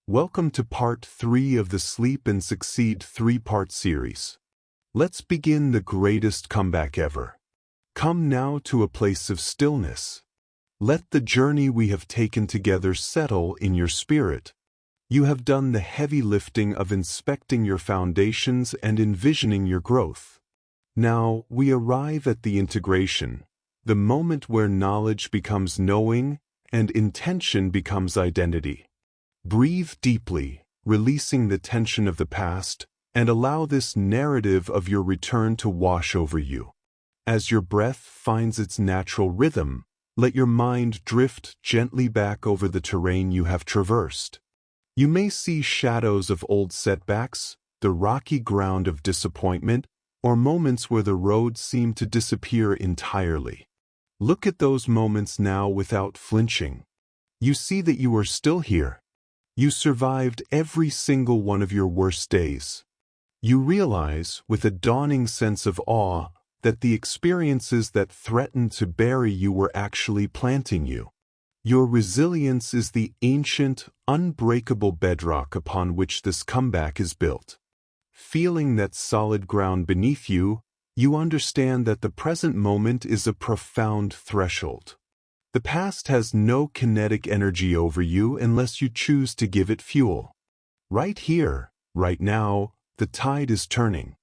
Welcome to part 3 of the Sleep and Succeed 3-part series. Let's begin the greatest comeback ever. Come now to a place of stillness. Let the journey we have taken together settle in your spirit. You have done the heavy lifting of inspecting your foundations and envisioning your growth. Now we arrive at the integration, the moment where knowledge becomes knowing and intention becomes identity. Breathe deeply, releasing the tension of the past, and allow this narrative of your return to wash over you. As your breath finds its natural rhythm, let your mind drift gently back over the terrain you have traversed. You may see shadows of old setbacks, the rocky ground of disappointment, or moments where the road seemed to disappear entirely. Look at those moments now without flinching. You see that you are still here. You survived every single one of your worst days. You realize, with a dawning sense of awe, that the experiences that threatened to bury you were actually planting you. Your resilience is the ancient, unbreakable bedrock upon which this comeback is built. Feeling that solid ground beneath you, you understand that the present moment is a profound threshold. The past has no kinetic energy over you unless you choose to give it fuel. Right here, right now, the tide is turning.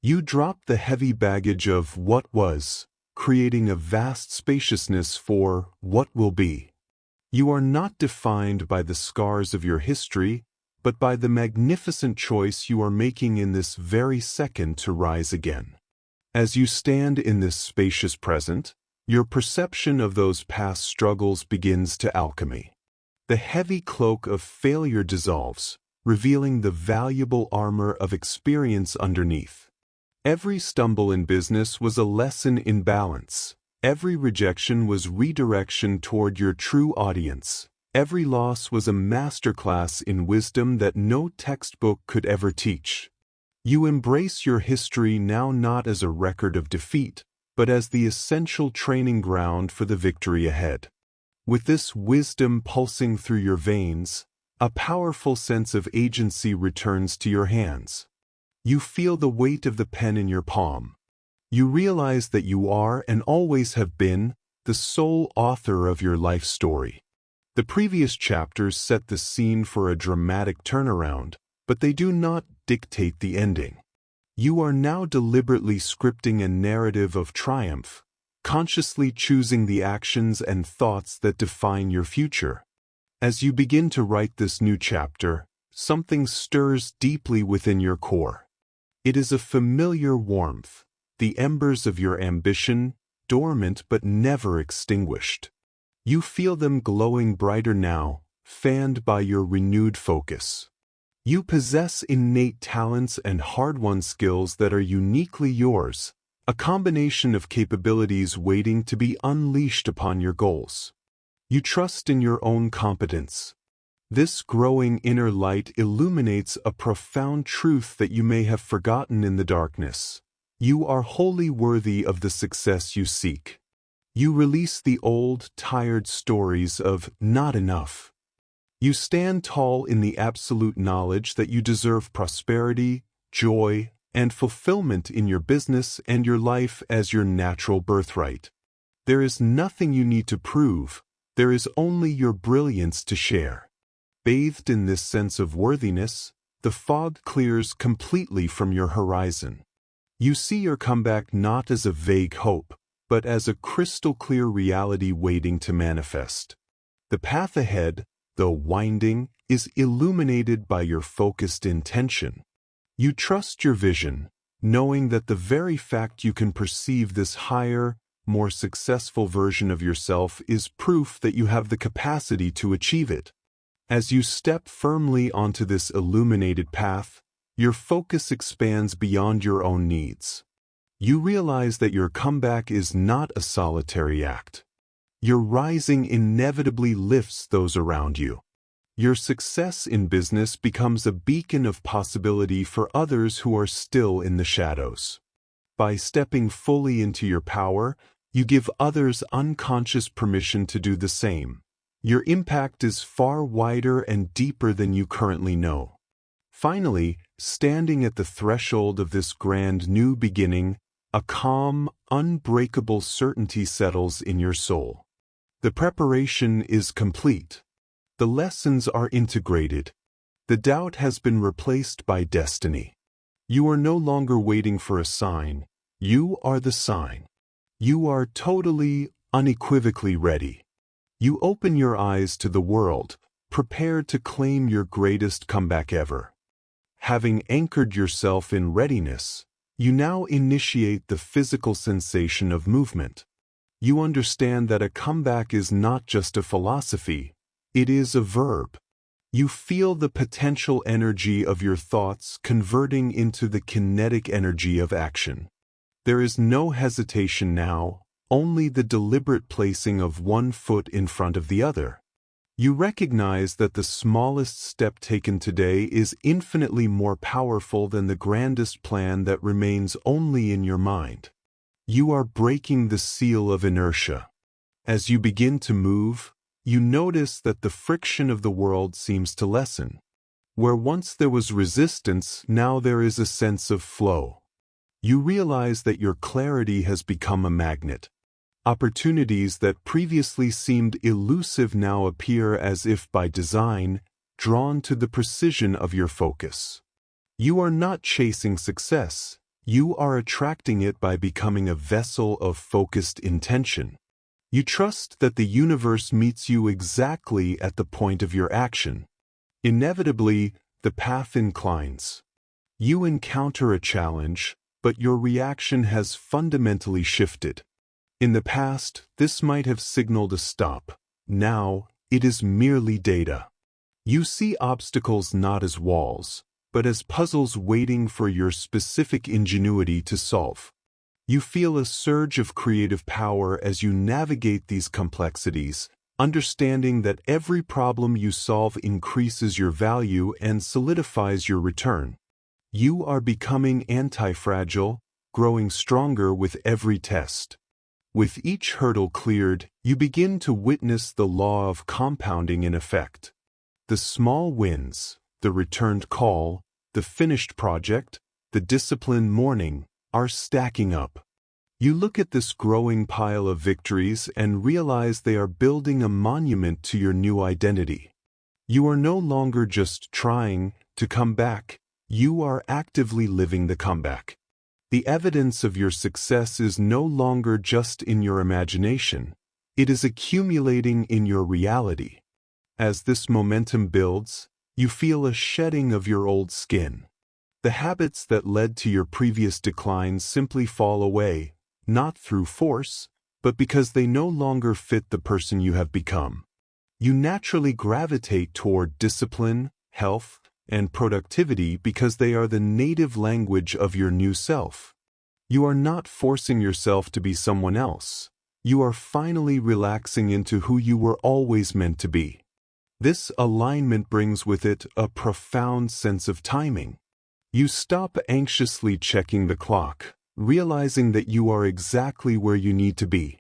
You drop the heavy baggage of what was, creating a vast spaciousness for what will be. You are not defined by the scars of your history, but by the magnificent choice you are making in this very second to rise again. As you stand in this spacious present, your perception of those past struggles begins to alchemy. The heavy cloak of failure dissolves, revealing the valuable armor of experience underneath. Every stumble in business was a lesson in balance. Every rejection was redirection toward your true audience. Every loss was a masterclass in wisdom that no textbook could ever teach. You embrace your history now not as a record of defeat, but as the essential training ground for the victory ahead. With this wisdom pulsing through your veins, a powerful sense of agency returns to your hands. You feel the weight of the pen in your palm. You realize that you are and always have been the sole author of your life story. The previous chapters set the scene for a dramatic turnaround, but they do not dictate the ending. You are now deliberately scripting a narrative of triumph, consciously choosing the actions and thoughts that define your future. As you begin to write this new chapter, something stirs deeply within your core. It is a familiar warmth, the embers of your ambition, dormant but never extinguished. You feel them glowing brighter now, fanned by your renewed focus. You possess innate talents and hard-won skills that are uniquely yours, a combination of capabilities waiting to be unleashed upon your goals. You trust in your own competence. This growing inner light illuminates a profound truth that you may have forgotten in the darkness. You are wholly worthy of the success you seek. You release the old, tired stories of not enough. You stand tall in the absolute knowledge that you deserve prosperity, joy, and fulfillment in your business and your life as your natural birthright. There is nothing you need to prove, there is only your brilliance to share. Bathed in this sense of worthiness, the fog clears completely from your horizon. You see your comeback not as a vague hope, but as a crystal-clear reality waiting to manifest. The path ahead, though winding, is illuminated by your focused intention. You trust your vision, knowing that the very fact you can perceive this higher, more successful version of yourself is proof that you have the capacity to achieve it. As you step firmly onto this illuminated path, your focus expands beyond your own needs. You realize that your comeback is not a solitary act. Your rising inevitably lifts those around you. Your success in business becomes a beacon of possibility for others who are still in the shadows. By stepping fully into your power, you give others unconscious permission to do the same. Your impact is far wider and deeper than you currently know. Finally, standing at the threshold of this grand new beginning, a calm, unbreakable certainty settles in your soul. The preparation is complete. The lessons are integrated. The doubt has been replaced by destiny. You are no longer waiting for a sign. You are the sign. You are totally, unequivocally ready. You open your eyes to the world, prepared to claim your greatest comeback ever. Having anchored yourself in readiness, you now initiate the physical sensation of movement. You understand that a comeback is not just a philosophy, it is a verb. You feel the potential energy of your thoughts converting into the kinetic energy of action. There is no hesitation now, only the deliberate placing of one foot in front of the other. You recognize that the smallest step taken today is infinitely more powerful than the grandest plan that remains only in your mind. You are breaking the seal of inertia. As you begin to move, you notice that the friction of the world seems to lessen. Where once there was resistance, now there is a sense of flow. You realize that your clarity has become a magnet. Opportunities that previously seemed elusive now appear as if by design, drawn to the precision of your focus. You are not chasing success. You are attracting it by becoming a vessel of focused intention. You trust that the universe meets you exactly at the point of your action. Inevitably, the path inclines. You encounter a challenge, but your reaction has fundamentally shifted. In the past, this might have signaled a stop. Now, it is merely data. You see obstacles not as walls, but as puzzles waiting for your specific ingenuity to solve. You feel a surge of creative power as you navigate these complexities, understanding that every problem you solve increases your value and solidifies your return. You are becoming anti-fragile, growing stronger with every test. With each hurdle cleared, you begin to witness the law of compounding in effect. The small wins, the returned call, the finished project, the disciplined morning, are stacking up. You look at this growing pile of victories and realize they are building a monument to your new identity. You are no longer just trying to come back, you are actively living the comeback. The evidence of your success is no longer just in your imagination, it is accumulating in your reality. As this momentum builds, you feel a shedding of your old skin. The habits that led to your previous declines simply fall away, not through force, but because they no longer fit the person you have become. You naturally gravitate toward discipline, health, and productivity because they are the native language of your new self. You are not forcing yourself to be someone else. You are finally relaxing into who you were always meant to be. This alignment brings with it a profound sense of timing. You stop anxiously checking the clock, realizing that you are exactly where you need to be.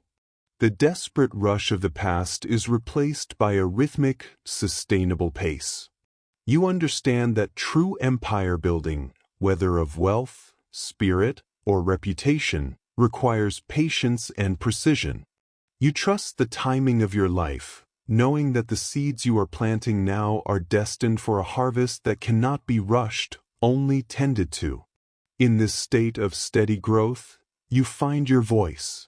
The desperate rush of the past is replaced by a rhythmic, sustainable pace. You understand that true empire building, whether of wealth, spirit, or reputation, requires patience and precision. You trust the timing of your life, knowing that the seeds you are planting now are destined for a harvest that cannot be rushed, only tended to. In this state of steady growth, you find your voice.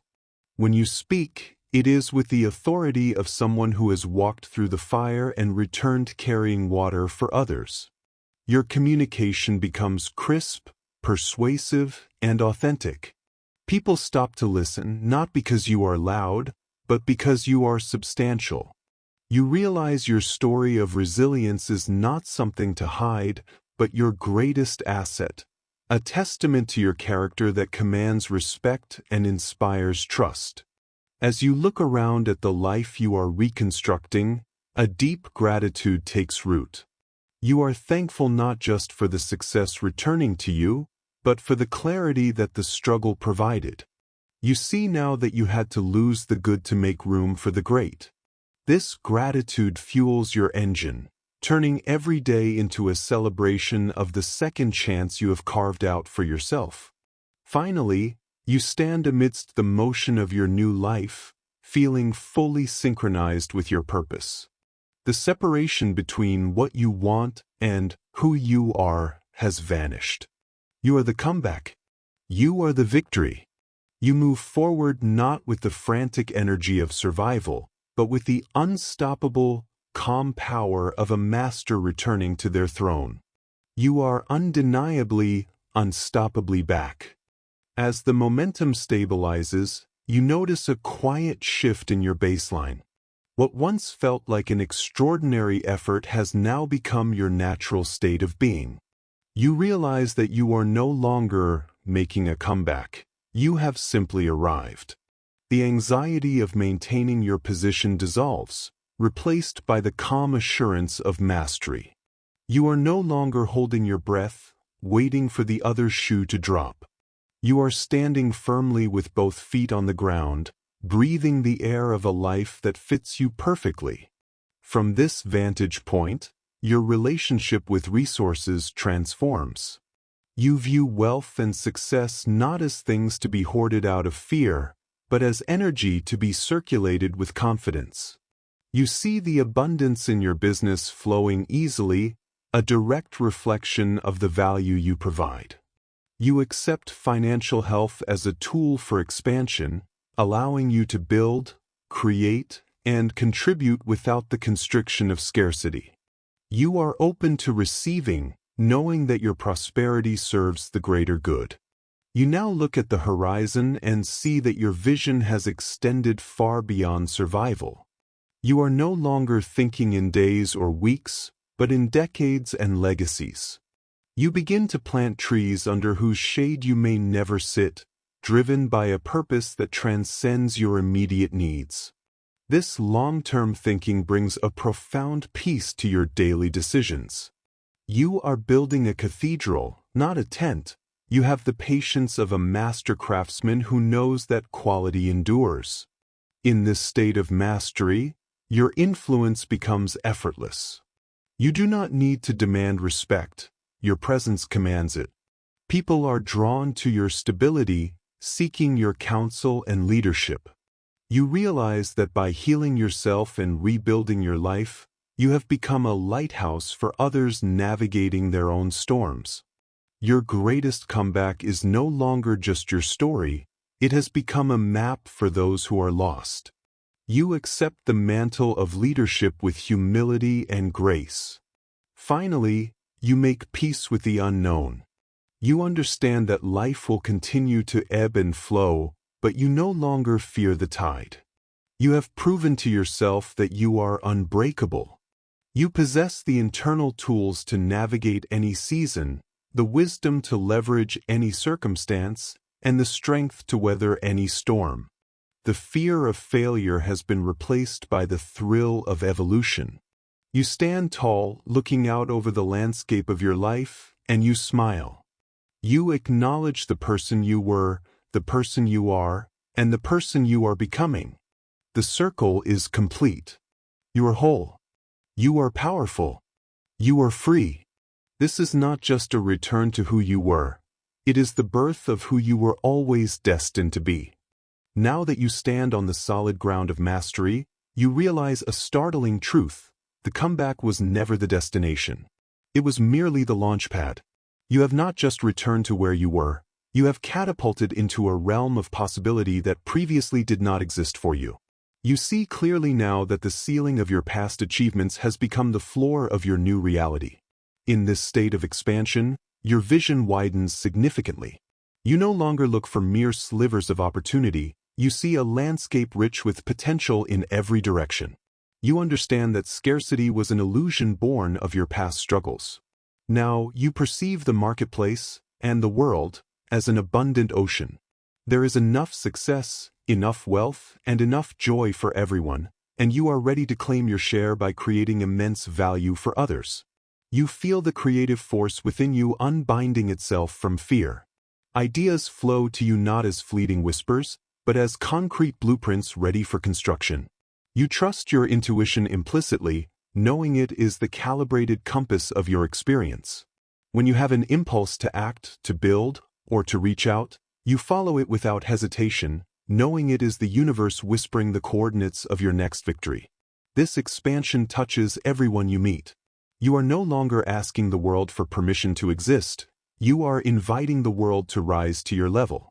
When you speak, it is with the authority of someone who has walked through the fire and returned carrying water for others. Your communication becomes crisp, persuasive, and authentic. People stop to listen not because you are loud, but because you are substantial. You realize your story of resilience is not something to hide, but your greatest asset, a testament to your character that commands respect and inspires trust. As you look around at the life you are reconstructing, a deep gratitude takes root. You are thankful not just for the success returning to you, but for the clarity that the struggle provided. You see now that you had to lose the good to make room for the great. This gratitude fuels your engine, turning every day into a celebration of the second chance you have carved out for yourself. Finally, you stand amidst the motion of your new life, feeling fully synchronized with your purpose. The separation between what you want and who you are has vanished. You are the comeback. You are the victory. You move forward not with the frantic energy of survival, but with the unstoppable, calm power of a master returning to their throne. You are undeniably, unstoppably back. As the momentum stabilizes, you notice a quiet shift in your baseline. What once felt like an extraordinary effort has now become your natural state of being. You realize that you are no longer making a comeback. You have simply arrived. The anxiety of maintaining your position dissolves, replaced by the calm assurance of mastery. You are no longer holding your breath, waiting for the other shoe to drop. You are standing firmly with both feet on the ground, breathing the air of a life that fits you perfectly. From this vantage point, your relationship with resources transforms. You view wealth and success not as things to be hoarded out of fear, but as energy to be circulated with confidence. You see the abundance in your business flowing easily, a direct reflection of the value you provide. You accept financial health as a tool for expansion, allowing you to build, create, and contribute without the constriction of scarcity. You are open to receiving, knowing that your prosperity serves the greater good. You now look at the horizon and see that your vision has extended far beyond survival. You are no longer thinking in days or weeks, but in decades and legacies. You begin to plant trees under whose shade you may never sit, driven by a purpose that transcends your immediate needs. This long-term thinking brings a profound peace to your daily decisions. You are building a cathedral, not a tent. You have the patience of a master craftsman who knows that quality endures. In this state of mastery, your influence becomes effortless. You do not need to demand respect. Your presence commands it. People are drawn to your stability, seeking your counsel and leadership. You realize that by healing yourself and rebuilding your life, you have become a lighthouse for others navigating their own storms. Your greatest comeback is no longer just your story, it has become a map for those who are lost. You accept the mantle of leadership with humility and grace. Finally, you make peace with the unknown. You understand that life will continue to ebb and flow, but you no longer fear the tide. You have proven to yourself that you are unbreakable. You possess the internal tools to navigate any season, the wisdom to leverage any circumstance, and the strength to weather any storm. The fear of failure has been replaced by the thrill of evolution. You stand tall, looking out over the landscape of your life, and you smile. You acknowledge the person you were, the person you are, and the person you are becoming. The circle is complete. You are whole. You are powerful. You are free. This is not just a return to who you were. It is the birth of who you were always destined to be. Now that you stand on the solid ground of mastery, you realize a startling truth. The comeback was never the destination. It was merely the launchpad. You have not just returned to where you were, you have catapulted into a realm of possibility that previously did not exist for you. You see clearly now that the ceiling of your past achievements has become the floor of your new reality. In this state of expansion, your vision widens significantly. You no longer look for mere slivers of opportunity, you see a landscape rich with potential in every direction. You understand that scarcity was an illusion born of your past struggles. Now you perceive the marketplace and the world as an abundant ocean. There is enough success, enough wealth, and enough joy for everyone, and you are ready to claim your share by creating immense value for others. You feel the creative force within you unbinding itself from fear. Ideas flow to you not as fleeting whispers, but as concrete blueprints ready for construction. You trust your intuition implicitly, knowing it is the calibrated compass of your experience. When you have an impulse to act, to build, or to reach out, you follow it without hesitation, knowing it is the universe whispering the coordinates of your next victory. This expansion touches everyone you meet. You are no longer asking the world for permission to exist. You are inviting the world to rise to your level.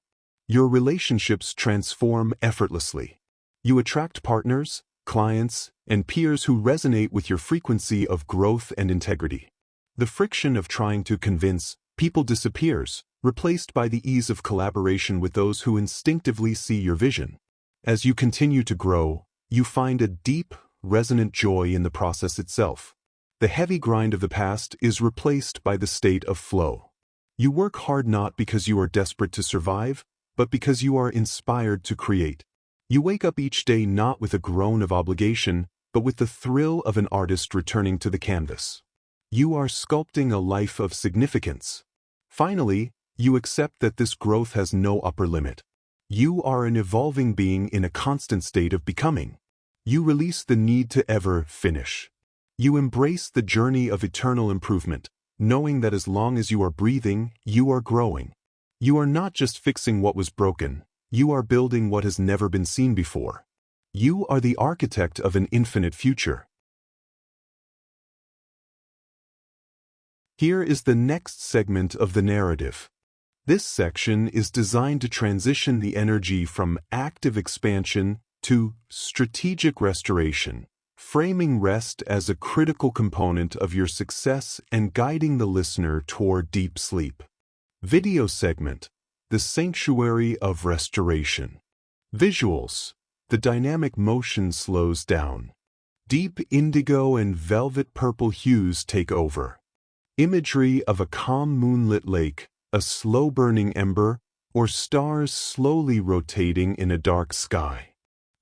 Your relationships transform effortlessly. You attract partners, clients, and peers who resonate with your frequency of growth and integrity. The friction of trying to convince people disappears, replaced by the ease of collaboration with those who instinctively see your vision. As you continue to grow, you find a deep, resonant joy in the process itself. The heavy grind of the past is replaced by the state of flow. You work hard not because you are desperate to survive, but because you are inspired to create. You wake up each day not with a groan of obligation, but with the thrill of an artist returning to the canvas. You are sculpting a life of significance. Finally, you accept that this growth has no upper limit. You are an evolving being in a constant state of becoming. You release the need to ever finish. You embrace the journey of eternal improvement, knowing that as long as you are breathing, you are growing. You are not just fixing what was broken, you are building what has never been seen before. You are the architect of an infinite future. Here is the next segment of the narrative. This section is designed to transition the energy from active expansion to strategic restoration, framing rest as a critical component of your success and guiding the listener toward deep sleep. Video segment: The Sanctuary of Restoration. Visuals: The dynamic motion slows down. Deep indigo and velvet purple hues take over. Imagery of a calm moonlit lake, a slow-burning ember, or stars slowly rotating in a dark sky.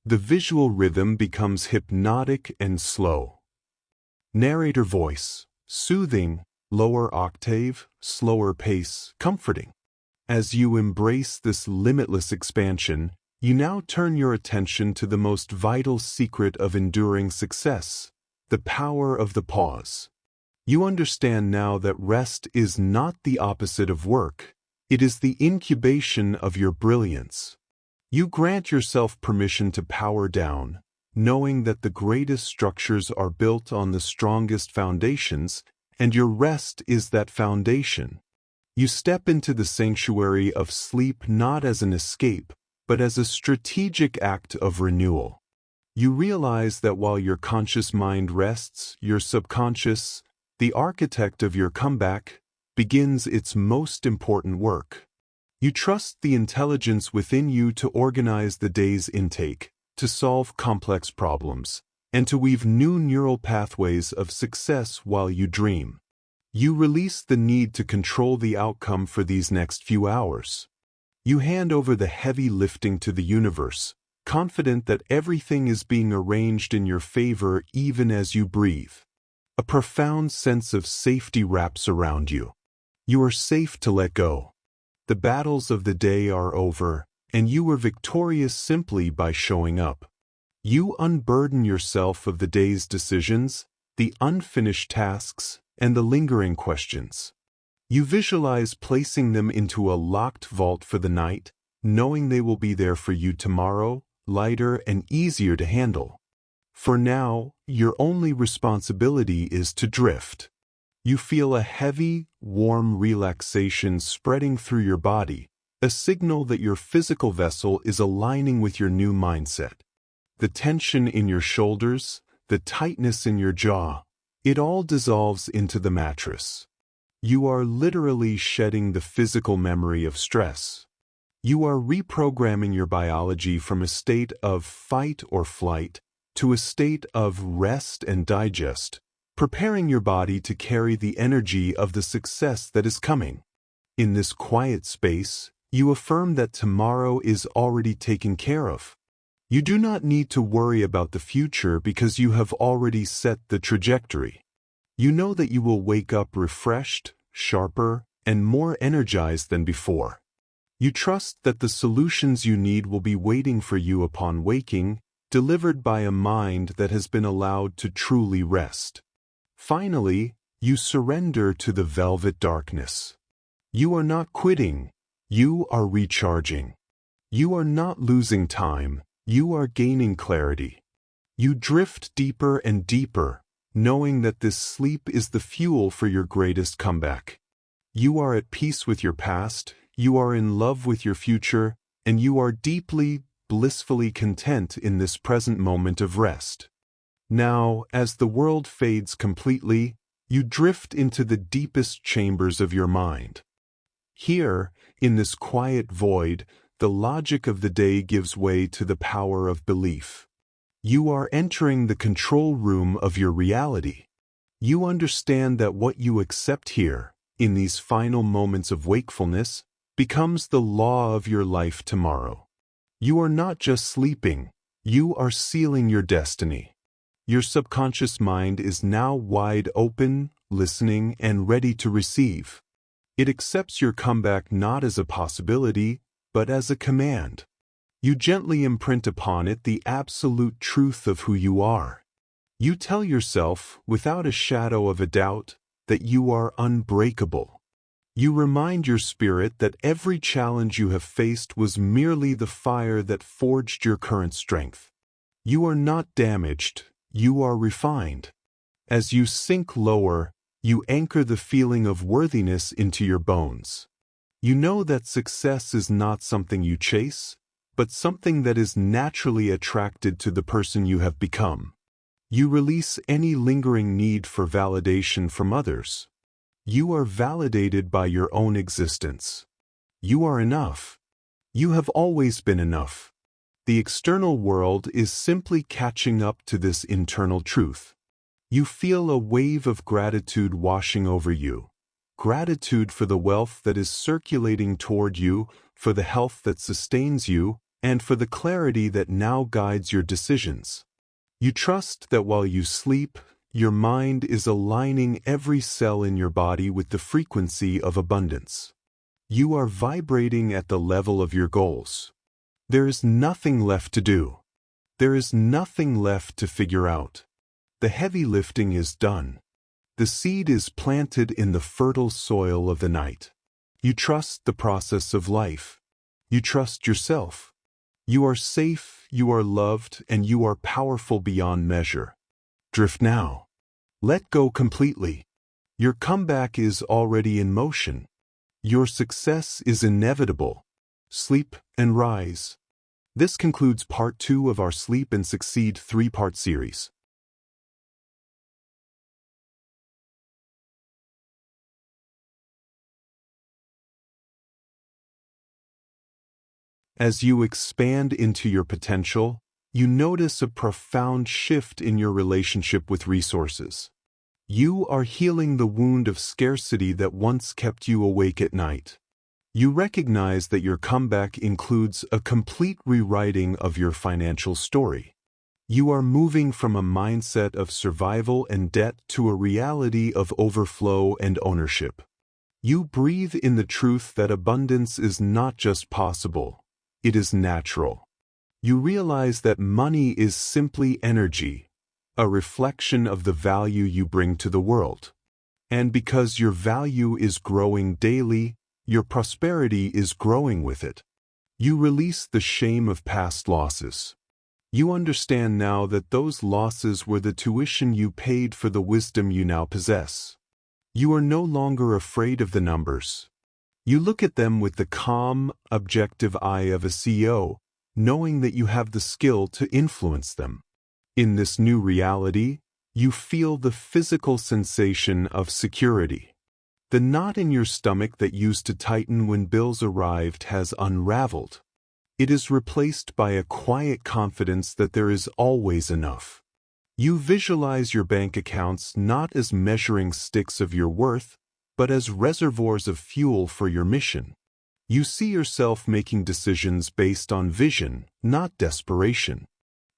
The visual rhythm becomes hypnotic and slow. Narrator voice: soothing, lower octave, slower pace, comforting. As you embrace this limitless expansion, you now turn your attention to the most vital secret of enduring success: the power of the pause. You understand now that rest is not the opposite of work. It is the incubation of your brilliance. You grant yourself permission to power down, knowing that the greatest structures are built on the strongest foundations, and your rest is that foundation. You step into the sanctuary of sleep not as an escape, but as a strategic act of renewal. You realize that while your conscious mind rests, your subconscious, the architect of your comeback, begins its most important work. You trust the intelligence within you to organize the day's intake, to solve complex problems, and to weave new neural pathways of success while you dream. You release the need to control the outcome for these next few hours. You hand over the heavy lifting to the universe, confident that everything is being arranged in your favor even as you breathe. A profound sense of safety wraps around you. You are safe to let go. The battles of the day are over, and you were victorious simply by showing up. You unburden yourself of the day's decisions, the unfinished tasks, and the lingering questions. You visualize placing them into a locked vault for the night, knowing they will be there for you tomorrow, lighter and easier to handle. For now, your only responsibility is to drift. You feel a heavy, warm relaxation spreading through your body, a signal that your physical vessel is aligning with your new mindset. The tension in your shoulders, the tightness in your jaw, it all dissolves into the mattress. You are literally shedding the physical memory of stress. You are reprogramming your biology from a state of fight or flight to a state of rest and digest, preparing your body to carry the energy of the success that is coming. In this quiet space, you affirm that tomorrow is already taken care of. You do not need to worry about the future because you have already set the trajectory. You know that you will wake up refreshed, sharper, and more energized than before. You trust that the solutions you need will be waiting for you upon waking, delivered by a mind that has been allowed to truly rest. Finally, you surrender to the velvet darkness. You are not quitting, you are recharging. You are not losing time, you are gaining clarity. You drift deeper and deeper, knowing that this sleep is the fuel for your greatest comeback. You are at peace with your past, you are in love with your future, and you are deeply, blissfully content in this present moment of rest. Now, as the world fades completely, you drift into the deepest chambers of your mind. Here, in this quiet void, the logic of the day gives way to the power of belief. You are entering the control room of your reality. You understand that what you accept here, in these final moments of wakefulness, becomes the law of your life tomorrow. You are not just sleeping, you are sealing your destiny. Your subconscious mind is now wide open, listening, and ready to receive. It accepts your comeback not as a possibility, but as a command. You gently imprint upon it the absolute truth of who you are. You tell yourself, without a shadow of a doubt, that you are unbreakable. You remind your spirit that every challenge you have faced was merely the fire that forged your current strength. You are not damaged, you are refined. As you sink lower, you anchor the feeling of worthiness into your bones. You know that success is not something you chase, but something that is naturally attracted to the person you have become. You release any lingering need for validation from others. You are validated by your own existence. You are enough. You have always been enough. The external world is simply catching up to this internal truth. You feel a wave of gratitude washing over you. Gratitude for the wealth that is circulating toward you, for the health that sustains you, and for the clarity that now guides your decisions. You trust that while you sleep, your mind is aligning every cell in your body with the frequency of abundance. You are vibrating at the level of your goals. There is nothing left to do. There is nothing left to figure out. The heavy lifting is done. The seed is planted in the fertile soil of the night. You trust the process of life. You trust yourself. You are safe, you are loved, and you are powerful beyond measure. Drift now. Let go completely. Your comeback is already in motion. Your success is inevitable. Sleep and rise. This concludes part 2 of our Sleep and Succeed 3-part series. As you expand into your potential, you notice a profound shift in your relationship with resources. You are healing the wound of scarcity that once kept you awake at night. You recognize that your comeback includes a complete rewriting of your financial story. You are moving from a mindset of survival and debt to a reality of overflow and ownership. You breathe in the truth that abundance is not just possible. It is natural. You realize that money is simply energy, a reflection of the value you bring to the world. And because your value is growing daily, your prosperity is growing with it. You release the shame of past losses. You understand now that those losses were the tuition you paid for the wisdom you now possess. You are no longer afraid of the numbers. You look at them with the calm, objective eye of a CEO, knowing that you have the skill to influence them. In this new reality, you feel the physical sensation of security. The knot in your stomach that used to tighten when bills arrived has unraveled. It is replaced by a quiet confidence that there is always enough. You visualize your bank accounts not as measuring sticks of your worth, but as reservoirs of fuel for your mission. You see yourself making decisions based on vision, not desperation.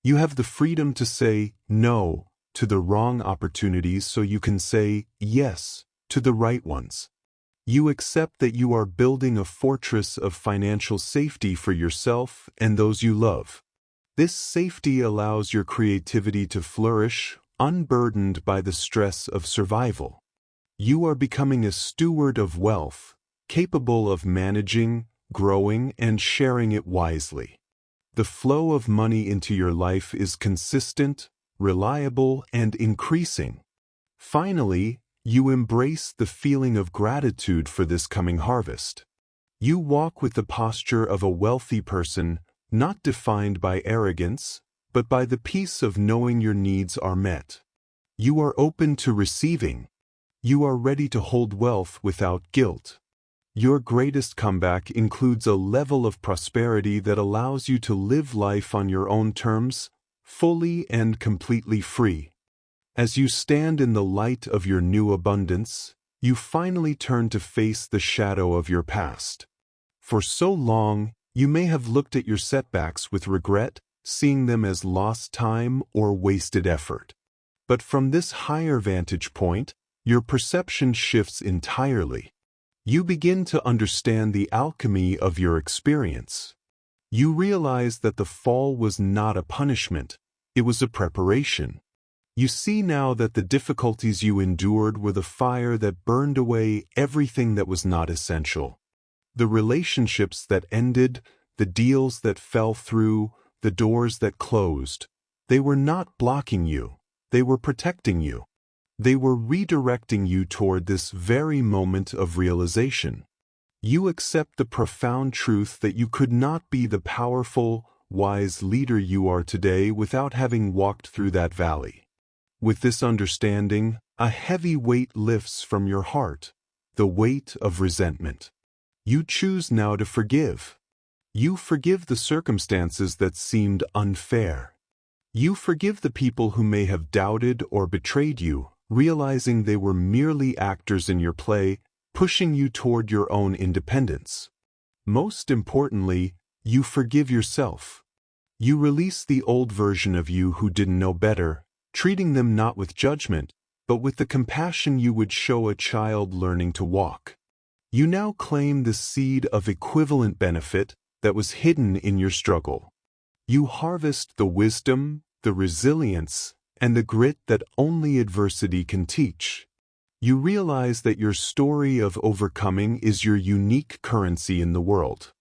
You have the freedom to say no to the wrong opportunities so you can say yes to the right ones. You accept that you are building a fortress of financial safety for yourself and those you love. This safety allows your creativity to flourish, unburdened by the stress of survival. You are becoming a steward of wealth, capable of managing, growing, and sharing it wisely. The flow of money into your life is consistent, reliable, and increasing. Finally, you embrace the feeling of gratitude for this coming harvest. You walk with the posture of a wealthy person, not defined by arrogance, but by the peace of knowing your needs are met. You are open to receiving. You are ready to hold wealth without guilt. Your greatest comeback includes a level of prosperity that allows you to live life on your own terms, fully and completely free. As you stand in the light of your new abundance, you finally turn to face the shadow of your past. For so long, you may have looked at your setbacks with regret, seeing them as lost time or wasted effort. But from this higher vantage point, your perception shifts entirely. You begin to understand the alchemy of your experience. You realize that the fall was not a punishment, it was a preparation. You see now that the difficulties you endured were the fire that burned away everything that was not essential. The relationships that ended, the deals that fell through, the doors that closed, they were not blocking you, they were protecting you. They were redirecting you toward this very moment of realization. You accept the profound truth that you could not be the powerful, wise leader you are today without having walked through that valley. With this understanding, a heavy weight lifts from your heart, the weight of resentment. You choose now to forgive. You forgive the circumstances that seemed unfair. You forgive the people who may have doubted or betrayed you, realizing they were merely actors in your play, pushing you toward your own independence. Most importantly, you forgive yourself. You release the old version of you who didn't know better, treating them not with judgment, but with the compassion you would show a child learning to walk. You now claim the seed of equivalent benefit that was hidden in your struggle. You harvest the wisdom, the resilience, and the grit that only adversity can teach. You realize that your story of overcoming is your unique currency in the world.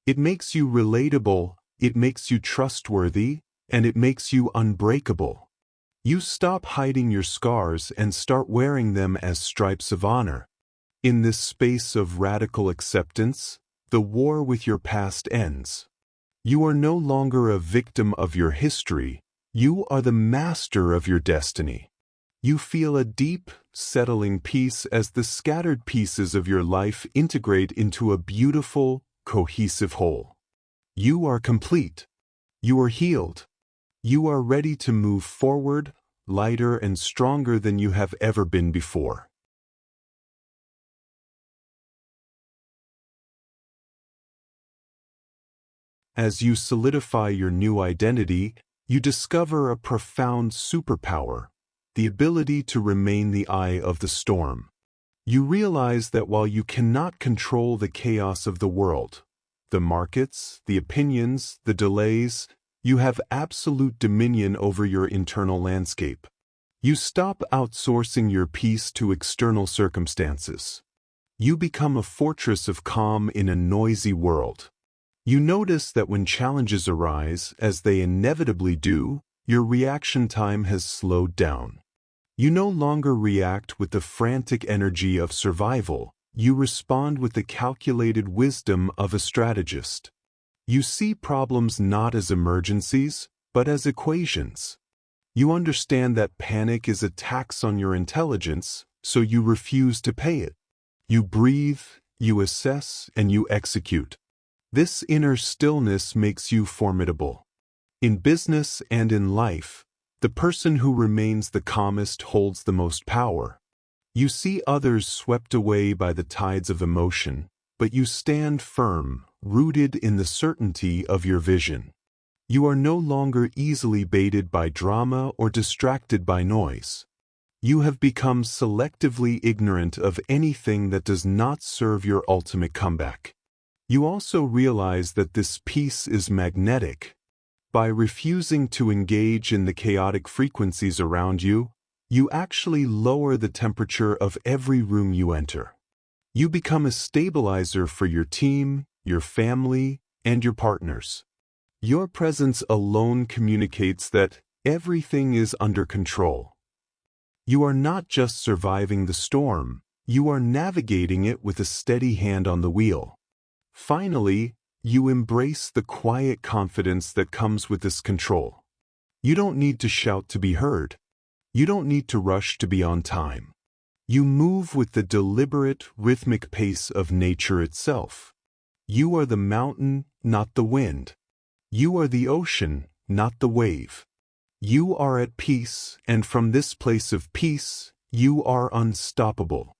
It makes you relatable, it makes you trustworthy, and it makes you unbreakable. You stop hiding your scars and start wearing them as stripes of honor. In this space of radical acceptance, the war with your past ends. You are no longer a victim of your history. You are the master of your destiny. You feel a deep, settling peace as the scattered pieces of your life integrate into a beautiful, cohesive whole. You are complete. You are healed. You are ready to move forward, lighter and stronger than you have ever been before. As you solidify your new identity, you discover a profound superpower, the ability to remain the eye of the storm. You realize that while you cannot control the chaos of the world, the markets, the opinions, the delays, you have absolute dominion over your internal landscape. You stop outsourcing your peace to external circumstances. You become a fortress of calm in a noisy world. You notice that when challenges arise, as they inevitably do, your reaction time has slowed down. You no longer react with the frantic energy of survival. You respond with the calculated wisdom of a strategist. You see problems not as emergencies, but as equations. You understand that panic is a tax on your intelligence, so you refuse to pay it. You breathe, you assess, and you execute. This inner stillness makes you formidable. In business and in life, the person who remains the calmest holds the most power. You see others swept away by the tides of emotion, but you stand firm, rooted in the certainty of your vision. You are no longer easily baited by drama or distracted by noise. You have become selectively ignorant of anything that does not serve your ultimate comeback. You also realize that this peace is magnetic. By refusing to engage in the chaotic frequencies around you, you actually lower the temperature of every room you enter. You become a stabilizer for your team, your family, and your partners. Your presence alone communicates that everything is under control. You are not just surviving the storm, you are navigating it with a steady hand on the wheel. Finally, you embrace the quiet confidence that comes with this control. You don't need to shout to be heard. You don't need to rush to be on time. You move with the deliberate, rhythmic pace of nature itself. You are the mountain, not the wind. You are the ocean, not the wave. You are at peace, and from this place of peace, you are unstoppable.